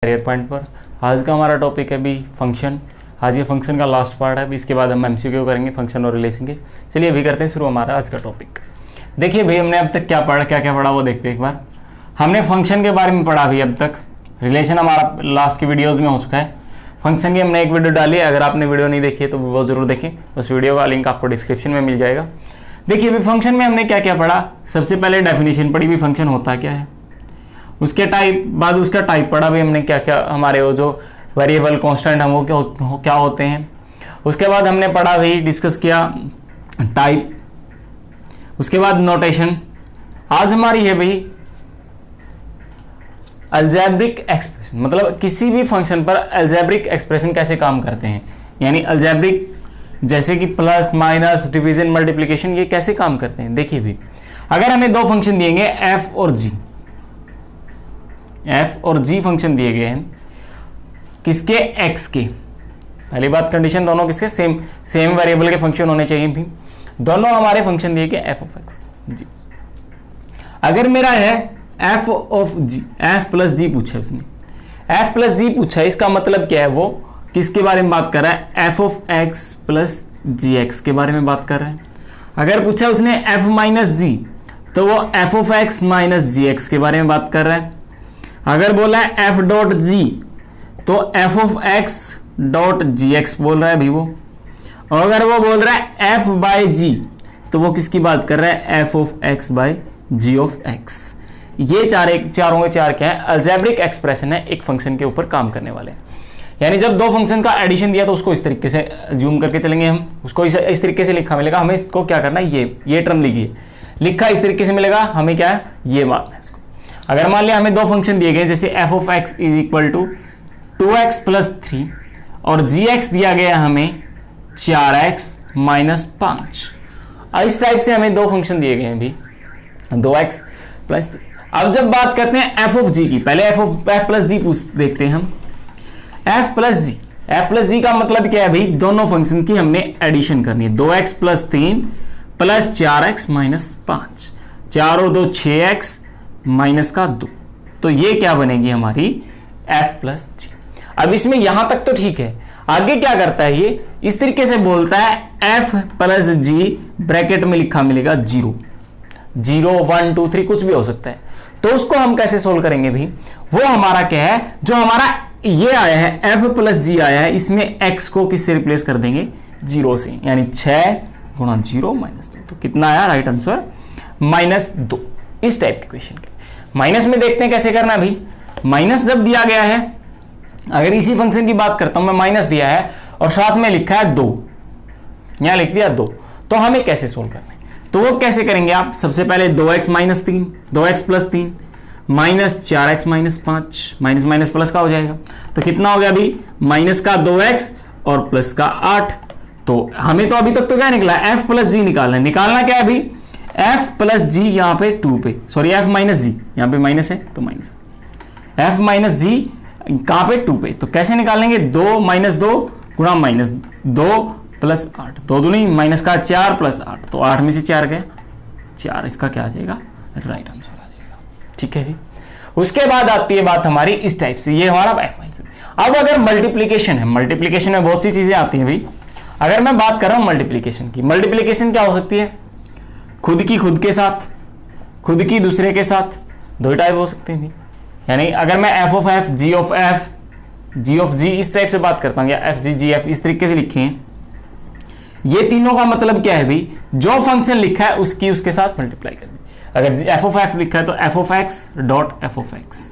Career point पर। आज का हमारा टॉपिक है भी फंक्शन। आज ये फंक्शन का लास्ट पार्ट है, इसके बाद हम एमसीक्यू करेंगे फंक्शन और रिलेशन के। चलिए अभी करते हैं शुरू हमारा आज का टॉपिक। देखिए भाई, हमने अब तक क्या क्या पढ़ा वो देखते हैं एक बार। हमने फंक्शन के बारे में पढ़ा भाई अब तक। रिलेशन हमारा लास्ट की वीडियोज़ में हो चुका है। फंक्शन की हमने एक वीडियो डाली है, अगर आपने वीडियो नहीं देखी है तो वो जरूर देखें, उस वीडियो का लिंक आपको डिस्क्रिप्शन में मिल जाएगा। देखिए अभी फंक्शन में हमने क्या क्या पढ़ा। सबसे पहले डेफिनेशन पढ़ी भी फंक्शन होता क्या है, उसके टाइप बाद उसका टाइप पढ़ा भी हमने क्या क्या, हमारे वो जो वेरिएबल कांस्टेंट हम वो क्या होते हैं। उसके बाद हमने पढ़ा भाई, डिस्कस किया टाइप। उसके बाद नोटेशन। आज हमारी है भाई अलजेब्रिक एक्सप्रेशन, मतलब किसी भी फंक्शन पर अलजेब्रिक एक्सप्रेशन कैसे काम करते हैं, यानी अलजेब्रिक जैसे कि प्लस माइनस डिवीजन मल्टीप्लिकेशन, ये कैसे काम करते हैं। देखिए भी, अगर हमें दो फंक्शन दिएंगे एफ और जी फंक्शन दिए गए हैं, किसके, एक्स के। पहली बात, कंडीशन दोनों किसके, सेम वेरिएबल के फंक्शन होने चाहिए भी। दोनों हमारे फंक्शन दिए गए एफ ऑफ एक्स जी। अगर मेरा है F of G, F plus G पूछा है उसने, एफ प्लस जी पूछा है, इसका मतलब क्या है, वो किसके बारे में बात कर रहा है, F of x plus g x के बारे में बात कर रहा है। अगर पूछा उसने एफ माइनस जी, तो वो f of x minus g x के बारे में बात कर रहा है। अगर बोला है एफ डॉट जी, तो F of X dot G x बोल रहा है भी वो। और अगर वो बोल रहा है एफ बाय जी, तो वो किसकी बात कर रहा है, F of x by g of x. ये चारों के चार क्या है, अलजेब्रिक एक्सप्रेशन है, एक फंक्शन के ऊपर काम करने वाले। यानी जब दो फंक्शन का एडिशन दिया तो उसको इस तरीके से जूम करके चलेंगे हम, उसको इस तरीके से लिखा मिलेगा, हमें इसको क्या करना है, ये टर्म लिखिए, लिखा इस तरीके से मिलेगा, हमें क्या है ये मानना है इसको। अगर मान लिया हमें दो फंक्शन दिए गए, जैसे f of x is equal to 2x plus 3 और जी एक्स दिया गया हमें 4x माइनस 5। इस टाइप से हमें दो फंक्शन दिए गए हैं भी, 2x प्लस 3। अब जब बात करते हैं एफ ऑफ जी की, पहले एफ प्लस जी देखते हैं हम। एफ प्लस जी का मतलब क्या है भाई, दोनों फंक्शन की हमने एडिशन करनी है। 2x plus 3 plus 4x minus 5, 4 और 2 6x माइनस का 2, तो ये क्या बनेगी हमारी एफ प्लस जी। अब इसमें यहां तक तो ठीक है, आगे क्या करता है ये, इस तरीके से बोलता है एफ प्लस जी, ब्रैकेट में लिखा मिलेगा 0 1 2 3 कुछ भी हो सकता है। तो उसको हम कैसे सोल्व करेंगे भाई, वो हमारा क्या है, जो हमारा ये आया है एफ प्लस जी आया है, इसमें x को किससे रिप्लेस कर देंगे, 0 से, यानी 6 गुणा 0 माइनस 2, तो कितना आया राइट आंसर -2। इस टाइप के क्वेश्चन के माइनस में देखते हैं कैसे करना है भाई। माइनस जब दिया गया है, अगर इसी फंक्शन की बात करता हूं मैं, माइनस दिया है और साथ में लिखा है 2, यहां लिख दिया 2, तो हमें कैसे सोल्व करना है, तो वो कैसे करेंगे आप, सबसे पहले 2x minus 3, 2x plus 3 minus 4x minus 5, minus minus plus का हो जाएगा, तो कितना हो गया अभी, माइनस का 2x और प्लस का 8। तो हमें तो अभी तक तो क्या निकला, f प्लस जी निकालना क्या है अभी, f प्लस जी यहाँ पे 2 पे, सॉरी f माइनस जी, यहाँ पे माइनस है तो माइनस, f माइनस जी कहाँ पे 2 पे, तो कैसे निकालेंगे, 2 माइनस 2 गुणा माइनस 2 प्लस 8, 2 दूनी माइनस का 4 प्लस 8, तो 8 में से 4 गया 4, इसका क्या आ जाएगा राइट आंसर आ जाएगा। ठीक है, उसके बाद आती है बात हमारी इस टाइप से, ये हमारा अब अगर मल्टीप्लीकेशन है, मल्टीप्लीकेशन में बहुत सी चीजें आती हैं भाई। अगर मैं बात कर रहा हूं मल्टीप्लीकेशन की, मल्टीप्लीकेशन क्या हो सकती है, खुद की खुद के साथ, खुद की दूसरे के साथ, दो टाइप हो सकते हैं भाई। यानी अगर मैं F of F, G of F, G of G इस टाइप से बात करता हूं, या एफ जी जी एफ इस तरीके से लिखे हैं, ये तीनों का मतलब क्या है भाई, जो फंक्शन लिखा है उसकी उसके साथ मल्टीप्लाई कर दी। अगर एफ ऑफ एफ लिखा है तो F of X dot F of x,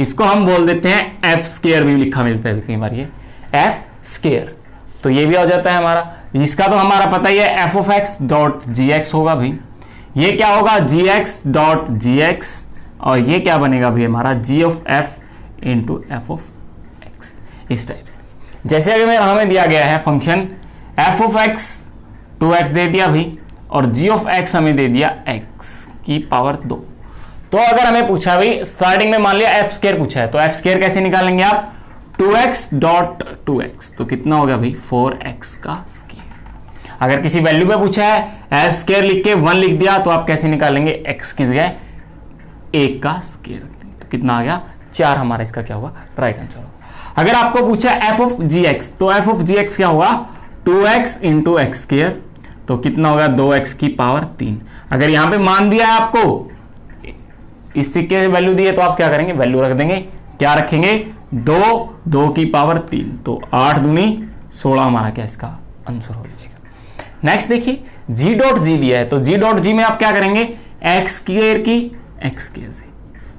इसको हम बोल देते हैं एफ स्केयर भी लिखा मिलता है कई बार, ये एफ स्केयर, तो ये भी हो जाता है हमारा। इसका तो हमारा पता ही है, F of X dot G X होगा भाई, ये क्या होगा, G X dot G X, और ये क्या बनेगा भाई हमारा, G of F into F of X, इस टाइप से। जैसे अगर हमें दिया गया है function F of X 2x दे दिया भाई, और जी ऑफ एक्स हमें दे दिया x की पावर 2, तो अगर हमें पूछा भाई स्टार्टिंग में मान लिया एफ स्केयर पूछा है, तो एफ स्केयर कैसे निकालेंगे आप, 2x डॉट 2x, तो कितना हो गया भाई 4x का स्केयर। अगर किसी वैल्यू पे पूछा है एफ स्केयर लिख के 1 लिख दिया, तो आप कैसे निकालेंगे, x की जगह 1 का स्केयर, तो कितना आ गया 4 हमारा इसका क्या होगा, राइट आंसर होगा। अगर आपको पूछा एफ ऑफ जी एक्स, तो एफ ऑफ जी एक्स क्या होगा, 2x इंटू एक्स स्क्वायर, तो कितना होगा 2x की पावर 3। अगर यहां पे मान दिया है आपको, इस सिक्के वैल्यू दी है, तो आप क्या करेंगे, वैल्यू रख देंगे, क्या रखेंगे 2 की पावर 3, तो 8 दूनी 16 हमारा क्या इसका आंसर हो जाएगा। नेक्स्ट देखिए जी डॉट जी दिया है, तो जी डॉट जी में आप क्या करेंगे, एक्स स्क्वायर की एक्स स्क्वायर से,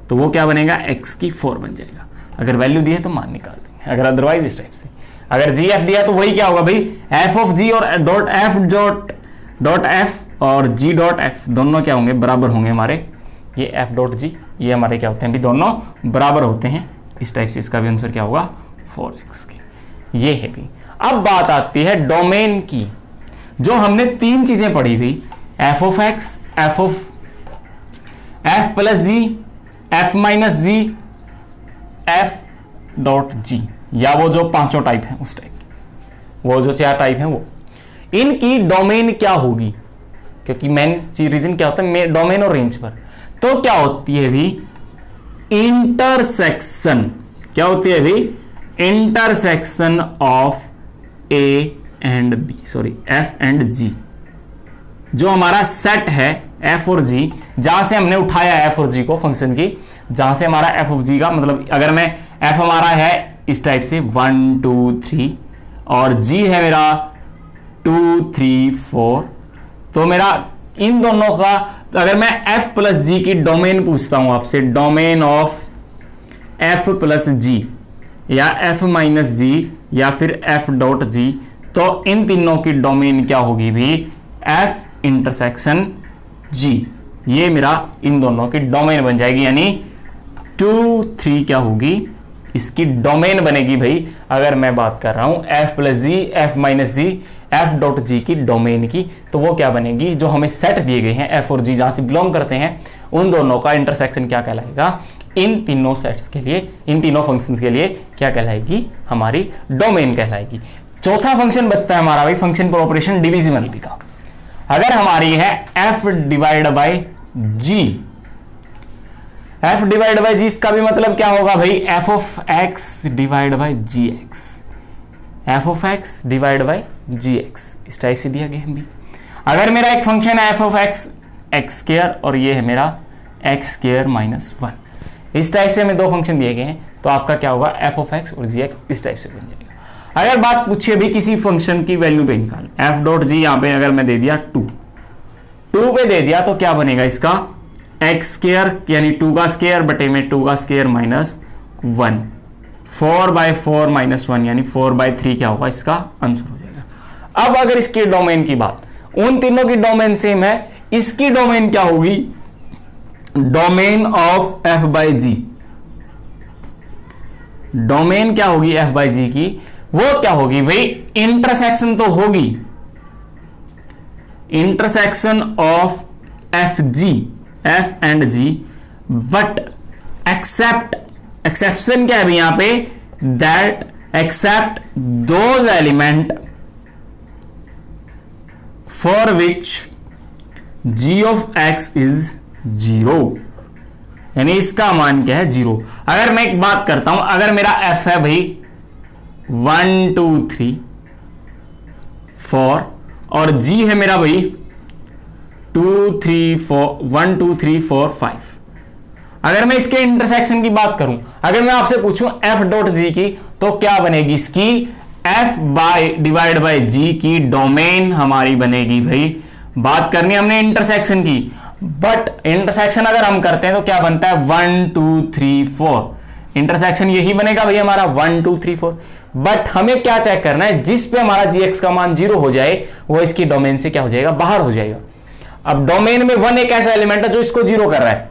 तो वो क्या बनेगा x की 4 बन जाएगा। अगर वैल्यू दी है तो मान निकाल देंगे, अगर अदरवाइज इस टाइप से। अगर जी एफ दिया तो वही क्या होगा भाई, एफ ऑफ जी और डॉट एफ और जी डॉट एफ दोनों क्या होंगे, बराबर होंगे हमारे, ये एफ डॉट जी ये हमारे क्या होते हैं भी, दोनों बराबर होते हैं। इस टाइप से इसका भी आंसर क्या होगा 4x के, ये है भी। अब बात आती है डोमेन की, जो हमने 3 चीजें पढ़ी हुई, f of x, f plus g, f minus g, f dot g, या वो जो 5 टाइप हैं उस टाइप, वो जो 4 टाइप हैं वो, इनकी डोमेन क्या होगी, क्योंकि मेन रीजन क्या होता है डोमेन और रेंज पर, तो क्या होती है भी इंटरसेक्शन, क्या होती है भी intersection of A and B, sorry F and G, जो हमारा सेट है एफ और जी, जहां से हमने उठाया एफ और जी को फंक्शन की, जहां से हमारा एफ ऑफ जी का मतलब, अगर मैं एफ हमारा है इस टाइप से 1 2 3 और जी है मेरा 2 3 4, तो मेरा इन दोनों का, तो अगर मैं एफ प्लस जी की डोमेन पूछता हूं आपसे, डोमेन ऑफ एफ प्लस जी या एफ माइनस जी या फिर एफ डॉट जी, तो इन तीनों की डोमेन क्या होगी भी, एफ इंटरसेक्शन जी, ये मेरा इन दोनों की डोमेन बन जाएगी, यानी 2 3 क्या होगी इसकी डोमेन बनेगी भाई। अगर मैं बात कर रहा हूं F plus g, f minus g, f dot जी की डोमेन की, तो वो क्या बनेगी, जो हमें सेट दिए गए हैं एफ और जी जहां से बिलोंग करते हैं, उन दोनों का इंटरसेक्शन क्या कहलाएगा, इन तीनों सेट्स के लिए, इन तीनों फंक्शंस के लिए क्या कहलाएगी, हमारी डोमेन कहलाएगी। चौथा फंक्शन बचता है हमारा भाई फंक्शन पर ऑपरेशन डिविजिबिलिटी का। अगर हमारी है F divide by G, F divide by G, इसका भी मतलब क्या होगा भाई, F of X divide by G X, F of X divide by G X, इस टाइप से दिया गया है भी। अगर मेरा एक फंक्शन है F of x x square और ये है मेरा एक्स स्क्वायर माइनस 1, इस टाइप से हमें 2 फंक्शन दिए गए हैं, तो आपका क्या होगा एफ ऑफ एक्स और जी एक्स इस टाइप से बन जाएगा। अगर बात पूछिए भी किसी फंक्शन की वैल्यू पे निकाल, एफ डॉट जी यहां पे अगर मैं दे दिया 2 पे दे दिया, तो क्या बनेगा इसका एक्स स्क्वायर, यानी 2 का स्क्वायर बटे में 2 का स्क्वायर माइनस 1, 4/4 माइनस 1 यानी 4/3 क्या होगा इसका आंसर हो जाएगा। अब अगर इसकी डोमेन की बात, उन तीनों की डोमेन सेम है, इसकी डोमेन क्या होगी, domain of f by g, domain क्या होगी एफ बाई जी की, वो क्या होगी भाई, इंटरसेक्शन तो होगी, intersection of F g, f and g, but exception क्या है यहां पे, that except those element for which g of x is 0, यानी इसका मान क्या है 0। अगर मैं एक बात करता हूं, अगर मेरा f है भाई 1 2 3 4 और g है मेरा भाई 2 3 4 1 2 3 4 5, अगर मैं इसके इंटरसेक्शन की बात करूं, अगर मैं आपसे पूछूं f डॉट जी की, तो क्या बनेगी इसकी, f by divide by g की डोमेन हमारी बनेगी भाई, बात करनी हमने इंटरसेक्शन की, बट इंटरसेक्शन अगर हम करते हैं तो क्या बनता है 1 2 3 4, इंटरसेक्शन यही बनेगा भाई हमारा 1 2 3 4, बट हमें क्या चेक करना है, जिस पे हमारा gx का मान 0 हो जाए वो इसकी डोमेन से क्या हो जाएगा, बाहर हो जाएगा। अब डोमेन में 1 एक ऐसा एलिमेंट है जो इसको 0 कर रहा है,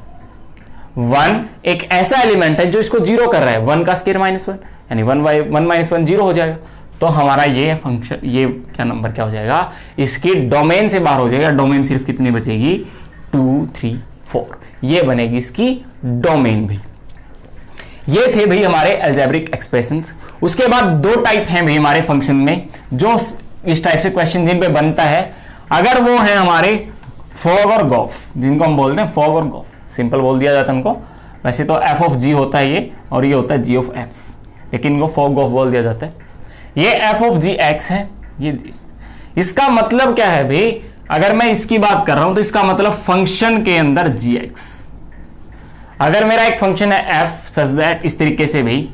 1 एक ऐसा एलिमेंट है जो इसको 0 कर रहा है, 1 का स्क्वायर माइनस 1 यानी 1 माइनस 1 0 हो जाएगा, तो हमारा ये फंक्शन, ये क्या नंबर क्या हो जाएगा, इसकी डोमेन से बाहर हो जाएगा। डोमेन सिर्फ कितनी बचेगी 2 3 4, ये बनेगी इसकी डोमेन भाई। ये थे भाई हमारे अलजेब्रिक एक्सप्रेशंस। उसके बाद 2 टाइप हैं भाई हमारे फंक्शन में, जो इस टाइप से क्वेश्चन जिन पे बनता है, अगर वो है हमारे फॉग और गॉफ, जिनको हम बोलते हैं फॉग और गॉफ, सिंपल बोल दिया जाता है उनको, वैसे तो एफ ऑफ जी होता है ये, और ये होता है जी ऑफ एफ, लेकिन इनको फॉग ऑफ बोल दिया जाता है। ये एफ ऑफ जी एक्स है, ये जी। इसका मतलब क्या है भाई, अगर मैं इसकी बात कर रहा हूं तो इसका मतलब फंक्शन के अंदर जी एक्स। अगर मेरा एक फंक्शन है एफ सच दैट, इस तरीके से भाई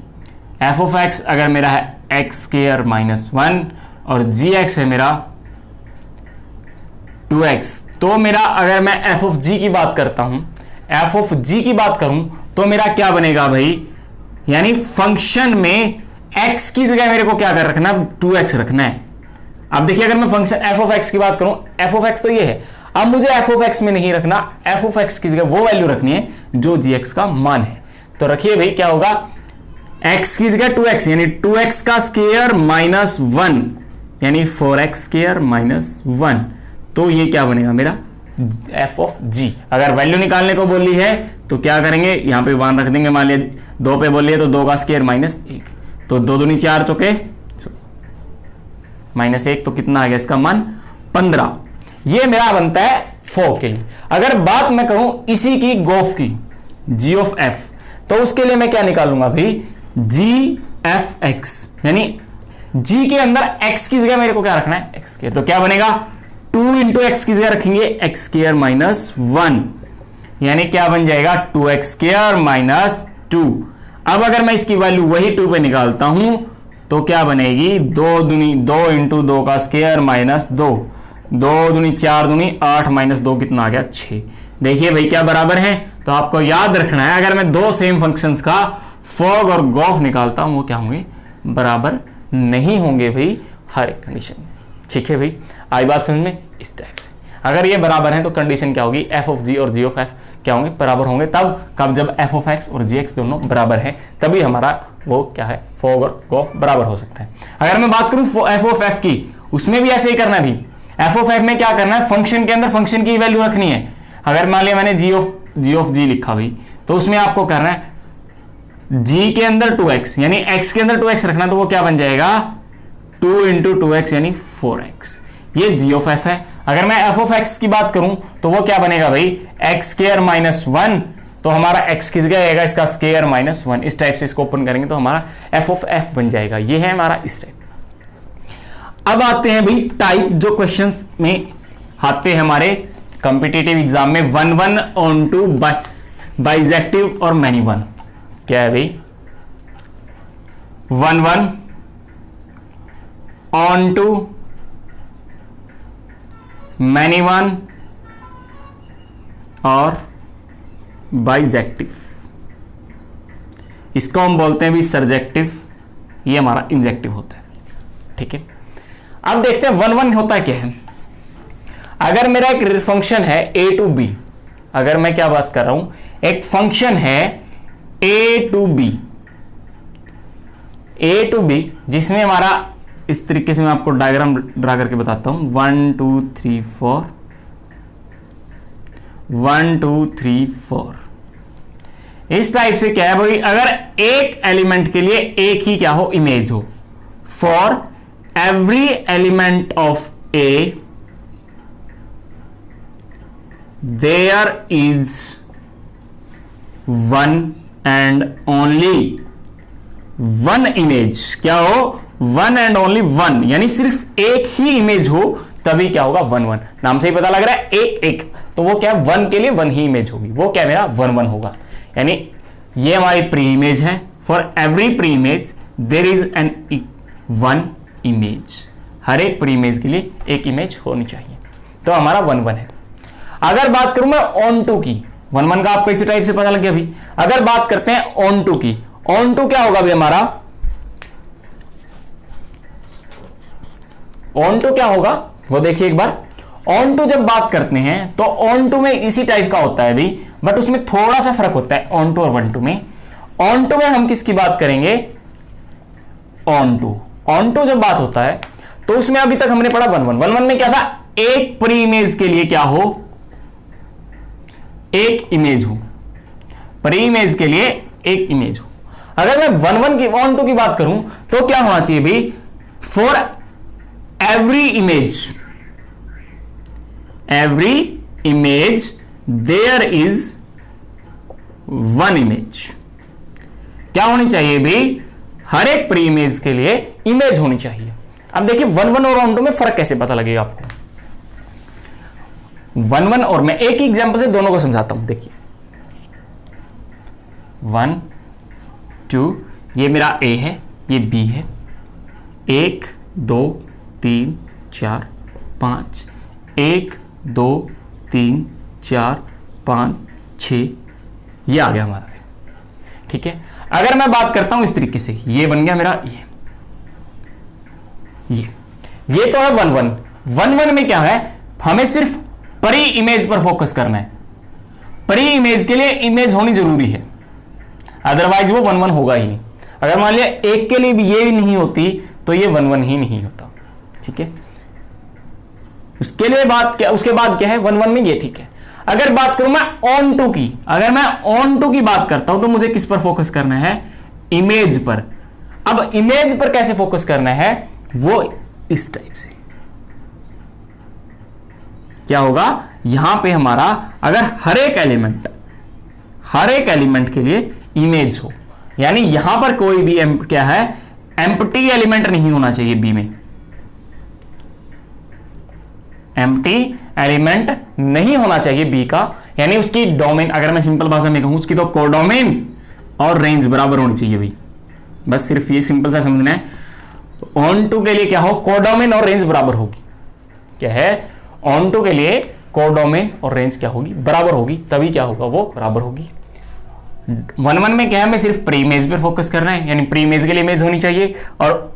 एफ ऑफ एक्स अगर मेरा है एक्स स्क्वायर माइनस 1 और जी एक्स है मेरा 2x, तो मेरा अगर मैं एफ ऑफ जी की बात करता हूं, एफ ऑफ जी की बात करूं तो मेरा क्या बनेगा भाई, यानी फंक्शन में x की जगह मेरे को क्या कर रखना है, 2x रखना है। अब देखिए अगर मैं फंक्शन एफ ऑफ एक्स की बात करूं, एफ ऑफ एक्स तो ये है, अब मुझे एफ ऑफ एक्स में नहीं रखना, एफ ऑफ एक्स की जगह वो वैल्यू रखनी है जो जी एक्स का मान है। तो रखिए भाई क्या होगा, x की जगह 2x यानी 2x का स्क्वायर माइनस 1 यानी 4x स्क्वायर माइनस 1, तो ये क्या बनेगा मेरा f ऑफ g। अगर वैल्यू निकालने को बोली है तो क्या करेंगे, यहां पे 1 रख देंगे, मान लिया 2 पे बोलिए तो 2 का स्क्वायर माइनस 1, तो 2 दूनी 4 चौके माइनस 1, तो कितना आ गया इसका मान 15। ये मेरा बनता है 4 के लिए। अगर बात मैं कहूं इसी की गोफ की, g ऑफ f, तो उसके लिए मैं क्या निकालूंगा भाई, g f x, यानी g के अंदर x की जगह मेरे को क्या रखना है, x स्क्वायर, तो क्या बनेगा 2 इंटू एक्स की जगह रखेंगे x स्क्वायर माइनस 1, यानी क्या बन जाएगा 2x स्क्वायर माइनस 2। अब अगर मैं इसकी वैल्यू वही 2 पे निकालता हूं तो क्या बनेगी, 2 इंटू 2 का स्क्वायर माइनस 2, 2 दूनी 4 दूनी 8 माइनस 2 कितना आ गया 6। देखिए भाई क्या बराबर है, तो आपको याद रखना है अगर मैं दो सेम फंक्शंस का फॉग और गॉफ निकालता हूं वो क्या होंगे, बराबर नहीं होंगे भाई हर एक कंडीशन में। ठीक है भाई, आई बात समझ में, इस टाइप से अगर ये बराबर है तो कंडीशन क्या होगी, एफ ऑफ जी और जी ऑफ एफ क्या होंगे, बराबर होंगे। तब कब, जब एफ ऑफ एक्स और जी एक्स दोनों बराबर है, तभी हमारा वो क्या है, फॉग और गॉफ बराबर हो सकता है। अगर मैं बात करूं एफ ऑफ एफ की, उसमें भी ऐसे ही करना है भी। एफ ऑफ एफ में क्या करना है, फंक्शन के अंदर फंक्शन की वैल्यू रखनी है। अगर मान लिया मैंने जी ऑफ जी लिखा भाई, तो उसमें आपको करना है g के अंदर 2x यानी x के अंदर 2x रखना, तो वो क्या बन जाएगा 2 इंटू 2x यानी 4x, ये g ऑफ f है। अगर मैं f ऑफ x की बात करूं तो वो क्या बनेगा भाई, x स्क्वायर माइनस 1, तो हमारा x किस जगह आएगा, इसका स्क्वायर माइनस 1। इस टाइप से इसको ओपन करेंगे तो हमारा f ऑफ f बन जाएगा। ये है हमारा इस टाइप। अब आते हैं भाई टाइप जो क्वेश्चंस में आते हैं हमारे कॉम्पिटिटिव एग्जाम में, 1-1 ऑन टू बाइजेक्टिव और मैनी वन। क्या है भाई, 1-1 ऑन टू मैनी वन और बाइजेक्टिव, इसको हम बोलते हैं भी सरजेक्टिव, ये हमारा इंजेक्टिव होता है। ठीक है, अब देखते हैं 1-1 होता क्या है। अगर मेरा एक फंक्शन है a टू b, अगर मैं क्या बात कर रहा हूं, एक फंक्शन है a टू b जिसमें हमारा इस तरीके से, मैं आपको डायग्राम ड्रा करके बताता हूं, 1 2 3 4 1 2 3 4, इस टाइप से क्या है भाई, अगर एक एलिमेंट के लिए एक ही क्या हो, इमेज हो, for every element of a there is one and only one image, क्या हो, वन एंड ओनली वन, यानी सिर्फ एक ही इमेज हो तभी क्या होगा 1-1। नाम से ही पता लग रहा है एक एक, तो वो क्या, वन के लिए वन ही इमेज होगी, वो क्या मेरा 1-1 होगा। यानी ये हमारी प्री इमेज है, for every pre image there is an one image, हर एक प्री इमेज के लिए एक इमेज होनी चाहिए, तो हमारा 1-1 है। अगर बात करूं मैं ऑन टू की, 1-1 का आपको इसी टाइप से पता लग गया अभी। अगर बात करते हैं ऑन टू की, ऑन टू क्या होगा अभी हमारा, ऑन टू क्या होगा वो देखिए एक बार। ऑन टू जब बात करते हैं तो ऑन टू में इसी टाइप का होता है अभी, बट उसमें थोड़ा सा फर्क होता है ऑन टू और 1-2 में। ऑन टू में हम किसकी बात करेंगे, ऑन टू। ऑन टू जब बात होता है तो उसमें अभी तक हमने पढ़ा 1-1। 1-1 में क्या था, एक प्री इमेज के लिए क्या हो, एक इमेज हो, प्री इमेज के लिए एक इमेज हो। अगर मैं 1-1 की, ऑन टू की बात करूं तो क्या होना चाहिए भाई, for every image there is one image. क्या होनी चाहिए भी? हर एक प्री इमेज के लिए इमेज होनी चाहिए। अब देखिए 1 1 और ऑन टू में फर्क कैसे पता लगेगा आपको? 1 1 और मैं एक ही एग्जांपल से दोनों को समझाता हूं। देखिए 1 2, ये मेरा ए है, ये बी है। 1 2 3 4 5, 1 2 3 4 5 6, ये आ गया हमारा। ठीक है, अगर मैं बात करता हूं इस तरीके से, ये बन गया मेरा ये तो है 1 1। 1 1 में क्या है? हमें सिर्फ परी इमेज पर फोकस करना है। परी इमेज के लिए इमेज होनी जरूरी है, अदरवाइज वो 1 1 होगा ही नहीं। अगर मान लिया एक के लिए भी ये नहीं होती तो ये 1 1 ही नहीं होता। ठीक है, उसके लिए बात क्या, उसके बाद क्या है 1 1 में ये। ठीक है, अगर बात करूं मैं ऑन टू की, अगर मैं ऑन टू की बात करता हूं तो मुझे किस पर फोकस करना है? इमेज पर। अब इमेज पर कैसे फोकस करना है? वो इस टाइप से। क्या होगा यहां पे हमारा, अगर हर एक एलिमेंट के लिए इमेज हो, यानी यहां पर कोई भी क्या है, एम्प्टी एलिमेंट नहीं होना चाहिए बी में। एम्प्टी एलिमेंट नहीं होना चाहिए बी का, यानी उसकी डोमेन, अगर मैं सिंपल भाषा में कहूं, उसकी तो कोडोमेन और रेंज बराबर होनी चाहिए भाई। बस सिर्फ ये सिंपल सा समझना है। ऑन टू के लिए क्या हो? कोडोमेन और रेंज बराबर होगी। क्या है? ऑन टू के लिए कोडोमेन और रेंज क्या होगी? बराबर होगी, तभी क्या होगा? वो बराबर होगी। 1 1 में क्या है? हमें सिर्फ प्री इमेज पर फोकस करना है, यानी प्री इमेज के लिए इमेज होनी चाहिए, और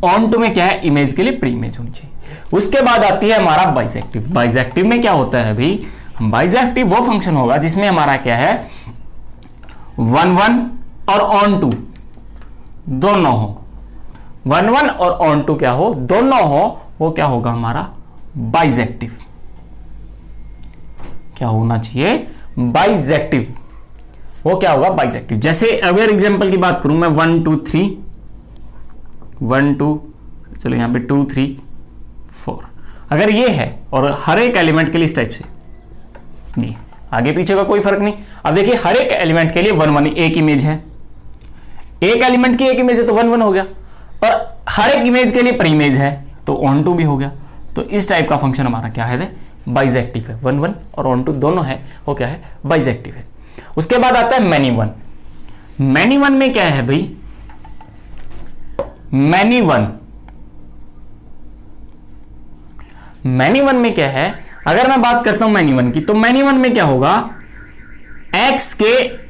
ऑन टू में क्या है? इमेज के लिए प्री इमेज होनी चाहिए। उसके बाद आती है हमारा बाइजेक्टिव। बाइजेक्टिव में क्या होता है भाई? बाइजेक्टिव वो फंक्शन होगा जिसमें हमारा क्या है, 1 1 और ऑन टू दोनों हो। 1 1 और ऑन टू क्या हो? दोनों हो। वो क्या होगा हमारा? बाइजेक्टिव। क्या होना चाहिए? बाइजेक्टिव। वो क्या होगा? बाइजेक्टिव। जैसे अगर एग्जांपल की बात करूं मैं 1 2 3 1 2, चलो यहां पे 2 3 4, अगर ये है और हर एक एलिमेंट के लिए इस टाइप से, नहीं आगे पीछे का कोई फर्क नहीं। अब देखिए हर एक एलिमेंट के लिए 1 1 एक इमेज है, एक एलिमेंट की एक इमेज है तो 1 1 हो गया, और हर एक इमेज के लिए प्री इमेज है तो ऑन टू भी हो गया। तो इस टाइप का फंक्शन हमारा क्या है? बाइजेक्टिव है। 1 1 और ऑन टू दोनों है, वो क्या है? बाइजेक्टिव है। उसके बाद आता है मैनी वन। मैनी वन में क्या है भाई? मैनी वन में क्या है? अगर मैं बात करता हूं मैनी वन की, तो मैनी वन में क्या होगा? एक्स के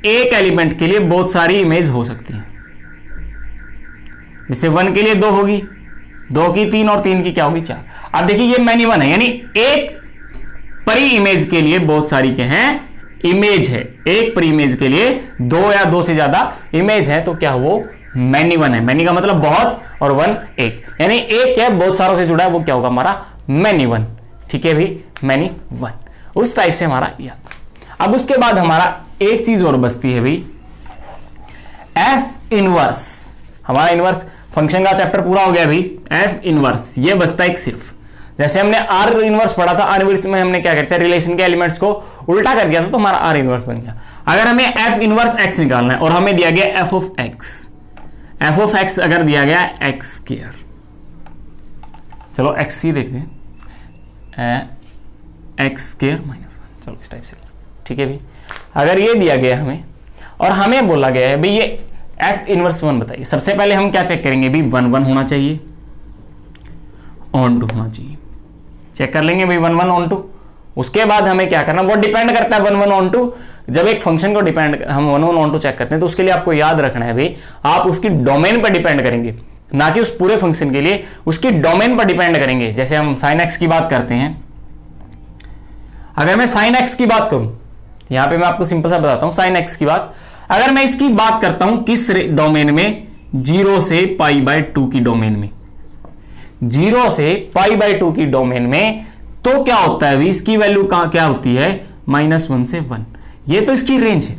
एक एलिमेंट के लिए बहुत सारी इमेज हो सकती है। जैसे 1 के लिए 2 होगी, 2 की 3, और 3 की क्या होगी? 4। अब देखिए ये मैनी वन है, यानी एक परी इमेज के लिए बहुत सारी क्या है? इमेज है। एक परी इमेज के लिए 2 या 2 से ज्यादा इमेज है, तो क्या वो मैनी वन है। मैनी का मतलब बहुत, और वन एक, यानी एक है बहुत सारों से जुड़ा है, वो क्या होगा? हमारा मैनी वन। ठीक है भाई, मैनी वन। उस टाइप से हमारा यह। अब उसके बाद हमारा एक चीज और बचती है भाई, एफ इनवर्स। हमारा इनवर्स फंक्शन का चैप्टर पूरा हो गया भाई। एफ इनवर्स ये बचता है एक सिर्फ। जैसे हमने आर इनवर्स पढ़ा था, आर इनवर्स में हमने क्या करते हैं? रिलेशन के एलिमेंट्स को उल्टा कर दिया था, तो हमारा आर इनवर्स बन गया। अगर हमें एफ इनवर्स एक्स निकालना है और हमें दिया गया एफ ऑफ एक्स अगर दिया गया एक्स स्क्वायर, चलो एक्स ही देखते हैं, एक्स स्क्वायर माइनस 1, चलो इस टाइप से। ठीक है भाई, अगर ये दिया गया हमें और हमें बोला गया है भाई ये एफ इनवर्स 1 बताइए, सबसे पहले हम क्या चेक करेंगे भाई? 1 1 होना चाहिए, ऑन टू होना चाहिए। चेक कर लेंगे भाई 1 1 ऑन टू। उसके बाद हमें क्या करना? वो डिपेंड करता है 1 1 ऑन टू। जब एक फंक्शन को डिपेंड हम 1 1 ऑन टू चेक करते हैं, तो उसके लिए आपको याद रखना है भाई, आप उसकी डोमेन पर डिपेंड करेंगे, ना कि उस पूरे फंक्शन के लिए उसकी डोमेन पर डिपेंड करेंगे। जैसे हम साइन एक्स की बात करते हैं, अगर मैं साइन एक्स की बात करूं, यहां पे मैं आपको सिंपल सा बताता हूं साइन एक्स की बात। अगर मैं इसकी बात करता हूं किस डोमेन में? 0 से π/2 की डोमेन में। 0 से π/2 की डोमेन में, तो क्या होता है? इसकी वैल्यू क्या होती है? -1 से 1। ये तो इसकी रेंज है,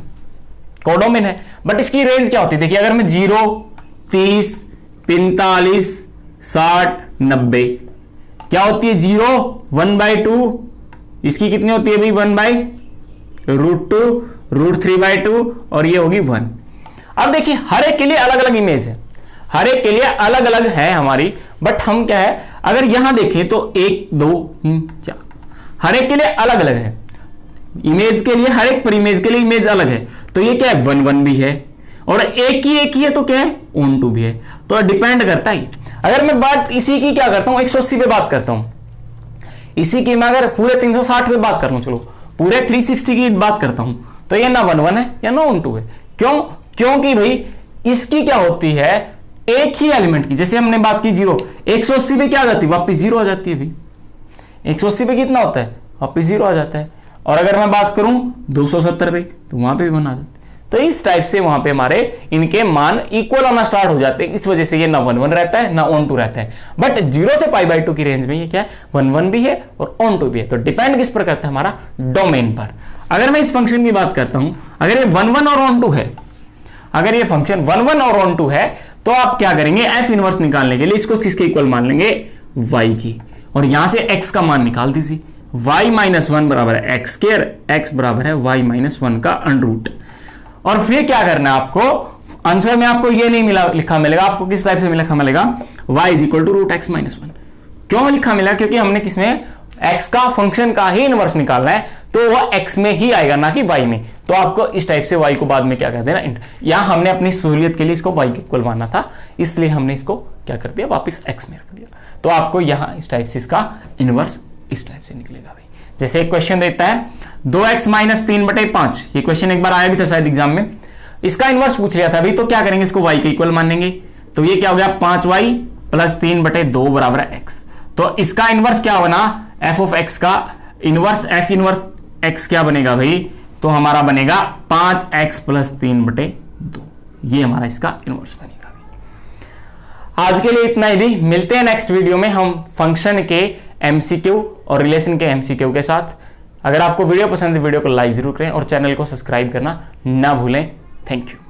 कोडोमेन है, बट इसकी रेंज क्या होती है? देखिए अगर मैं 0 30 45 60 90, क्या होती है? 0 1/2, इसकी कितनी होती है भाई? 1/√2, √3/2 और ये होगी 1। अब देखिए हर एक के लिए अलग अलग इमेज है, हर एक के लिए अलग अलग है हमारी, बट हम क्या है अगर यहां देखें तो 1 2 3 4 हर एक के लिए अलग अलग है इमेज के लिए, हर एक पर इमेज के लिए इमेज अलग है। तो ये क्या है 1 1 भी है और एक ही है तो क्या है ऑन टू भी है, तो डिपेंड करता है। अगर मैं बात इसी की क्या करता हूं 180 पे बात करता हूं, इसी की मैं अगर पूरे 360 पे बात कर लूं, चलो पूरे 360 की बात करता हूं, तो ये ना 1 1 है या ना ऑन टू है। क्यों? क्योंकि भाई इसकी क्या होती है एक ही एलिमेंट की, जैसे हमने बात की 0, 180 पे क्या आ जाती है वापिस 0 आ जाती है भाई, 180 पे कितना होता है वापिस 0 आ जाता है। और अगर मैं बात करूं 270 पे तो वहां पे भी 1 आ जाता है। तो इस टाइप से वहां पे हमारे इनके मान इक्वल आना स्टार्ट हो जाते हैं, इस वजह से ये ना 1 1 रहता है ना ऑन टू रहता है। बट 0 से π/2 की रेंज में ये क्या है 1 1 भी है और ऑन टू भी है। तो डिपेंड किस पर करता है हमारा डोमेन पर। अगर मैं इस फंक्शन की बात करता हूं, अगर ये 1 1 और ऑन टू है, अगर ये फंक्शन 1 1 और ऑन टू है तो आप क्या करेंगे एफ इनवर्स निकालने के लिए इसको किसके इक्वल मान लेंगे y की, और यहां से x का मान निकाल दीजिए। y-1 बराबर है x के, x बराबर है y-1 का अंडर। और फिर क्या करना है आपको, आंसर में आपको ये नहीं लिखा मिलेगा, आपको किस टाइप से लिखा मिलेगा y = √x-1। क्यों लिखा मिला? क्योंकि हमने किसमें x का फंक्शन का ही इनवर्स निकालना है, तो वह x में ही आएगा ना कि y में। तो आपको इस टाइप से y को बाद में क्या कर देना, यहां हमने अपनी सहूलियत के लिए इसको y के इक्वल माना था, इसलिए हमने इसको क्या कर दिया वापस x में रख दिया। तो आपको यहां इस टाइप से इसका इनवर्स इस टाइप से निकलेगा भाई। जैसे एक क्वेश्चन देता है 2x - 3/5, ये क्वेश्चन एक बार आया भी था शायद एग्जाम में, इसका इनवर्स पूछ लिया था भाई, तो क्या करेंगे इसको y के इक्वल मानेंगे। तो ये क्या हो गया 5y + 3/2 बराबर है x। तो इसका इनवर्स क्या बना f ऑफ x का इनवर्स, f इनवर्स x क्या बनेगा भाई, तो हमारा बनेगा 5x + 3/2, ये हमारा इसका इनवर्स बनेगा। आज के लिए इतना ही, मिलते हैं नेक्स्ट वीडियो में हम फंक्शन के MCQ और रिलेशन के MCQ के साथ। अगर आपको वीडियो पसंद है वीडियो को लाइक जरूर करें और चैनल को सब्सक्राइब करना ना भूलें। Thank you.